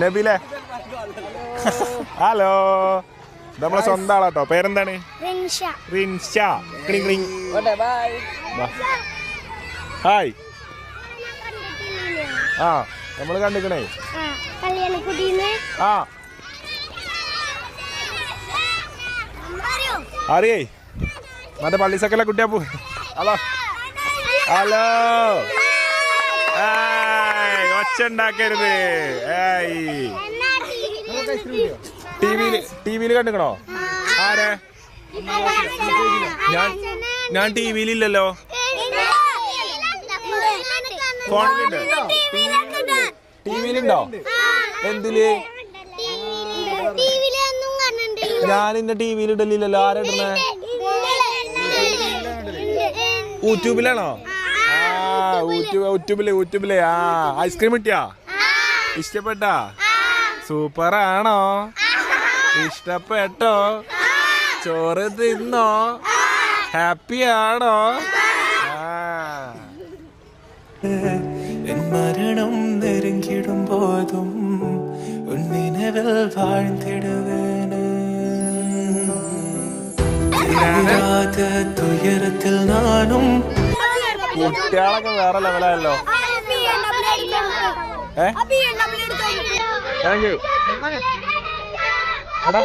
നബിലെ hello നമ്മളെ സ്വന്തം ആളാട്ടോ. പേരെന്താണ്? റിൻഷ. ഹായ്. ആ നമ്മള് കണ്ടിക്കണേ. ആ അറിയേ മറ്റേ പള്ളിസക്കല കുട്ടിയാപ്പൂ. Hello hello. ഒച്ച ഉണ്ടാക്കരുത്. ടിവിയില് കണ്ടിക്കണോ? ആരെ? ഞാൻ ടിവിയിലില്ലല്ലോ. ഫോണിലുണ്ട്. ടിവിയിലുണ്ടോ? എന്തില്? ഞാൻ ഇന്ന ടിവിയിൽ ഇടലില്ലല്ലോ. ആരാ ഇടണേ? യൂട്യൂബിലാണോ? ആ യൂട്യൂബില്. ആ ഐസ്ക്രീം കിട്ടിയാ? ഇഷ്ടപ്പെട്ടാ? സൂപ്പറാണോ? ഇഷ്ടപ്പെട്ടോ? ചോറ് തിന്നോ? ഹാപ്പിയാണോ? മരണം നെരുങ്ങിടുമ്പോതും ഉന്നിനവൽ വാഴ്ന്നിടുവേന് തുയരത്തിൽ നാനും. കുട്ടികളൊക്കെ വേറെ ലെവലായല്ലോ. Thank you. എടാ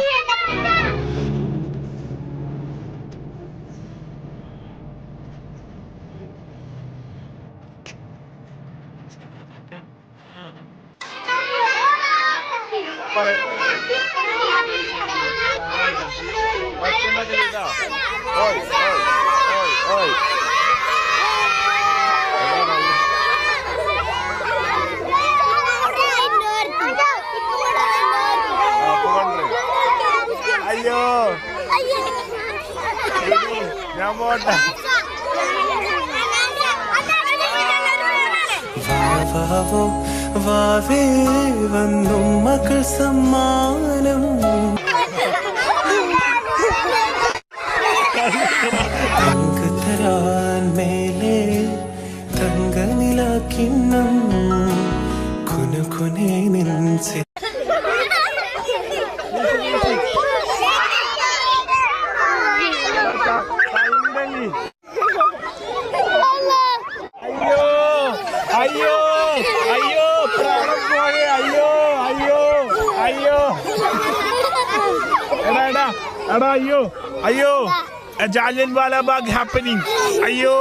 അയ്യോ ഞാൻ പോട്ടെ. വാവേ വന്നു മക്കൾ സമ്മാനം തരാൻ മേലെ തങ്കനിലാക്കിണ്ണം കുനുകുനെ നിൻസെ. അയ്യോ അയ്യോ പ്രാണം പോയെ. അയ്യോ എടാ അയ്യോ ജാലിയൻ വാലാബാഗ് ഹാപ്പനിങ്. അയ്യോ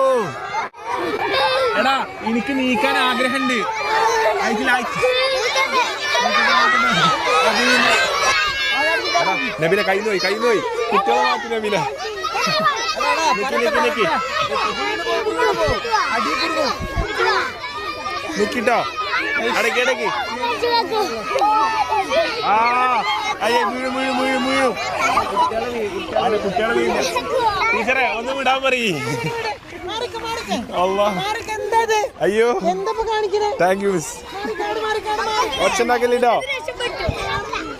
എടാ എനിക്ക് നീക്കാൻ ആഗ്രഹമുണ്ട്. നബില കൈ നോയി കുട്ടികളെ മാറ്റി. നബില നിക്കിട്ടോ അടക്കി. ആ അയ്യോ വീഴും. കുട്ടികളെ വീഴും. ടീച്ചറെ ഒന്ന് വിടാൻ പറയ്. അയ്യോ താങ്ക് യു മിസ്. ഒച്ച ഉണ്ടാക്കല്ലോ.